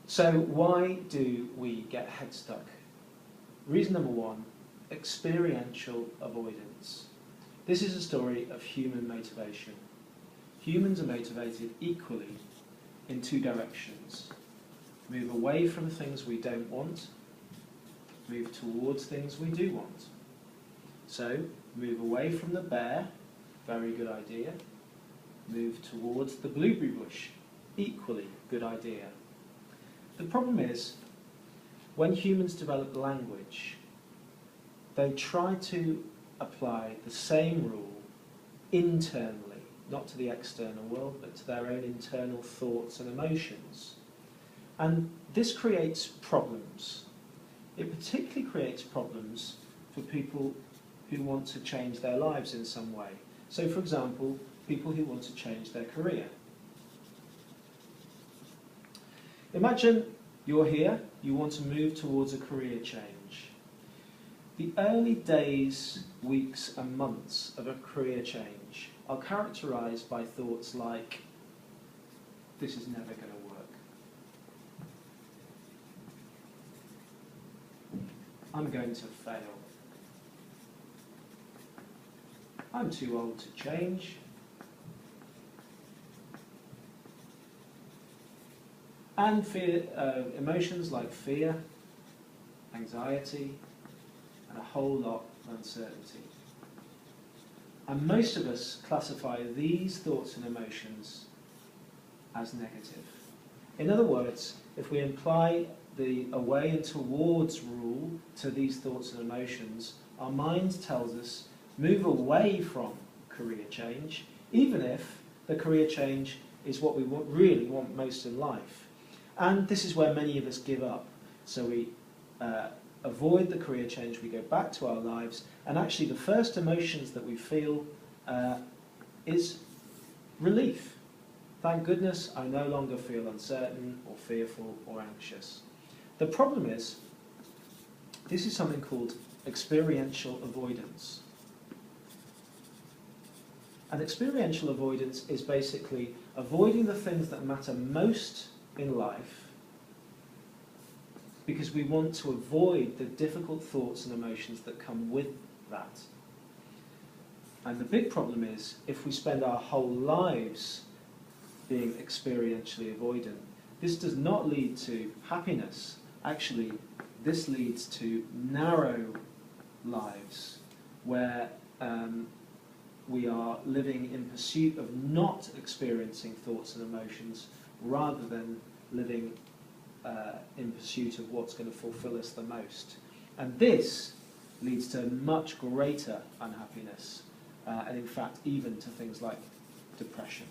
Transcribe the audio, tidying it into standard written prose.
So why do we get head stuck? Reason number one, experiential avoidance. This is a story of human motivation. Humans are motivated equally in two directions. Move away from things we don't want, move towards things we do want. So, move away from the bear, very good idea. Move towards the blueberry bush, equally good idea. The problem is, when humans develop language, they try to apply the same rule internally, not to the external world, but to their own internal thoughts and emotions. And this creates problems. It particularly creates problems for people who want to change their lives in some way. So, for example, people who want to change their career. Imagine you're here, you want to move towards a career change. The early days, weeks and months of a career change are characterised by thoughts like, this is never going to work. I'm going to fail. I'm too old to change. And emotions like fear, anxiety, and a whole lot of uncertainty. And most of us classify these thoughts and emotions as negative. In other words, if we apply the away and towards rule to these thoughts and emotions, our mind tells us move away from career change, even if the career change is what we really want most in life. And this is where many of us give up. So we avoid the career change, we go back to our lives, and actually the first emotions that we feel is relief. Thank goodness I no longer feel uncertain or fearful or anxious. The problem is, this is something called experiential avoidance. And experiential avoidance is basically avoiding the things that matter most in life because we want to avoid the difficult thoughts and emotions that come with that. And the big problem is, if we spend our whole lives being experientially avoidant, this does not lead to happiness. Actually, this leads to narrow lives where we are living in pursuit of not experiencing thoughts and emotions rather than living in pursuit of what's going to fulfill us the most. And this leads to much greater unhappiness, and in fact even to things like depression.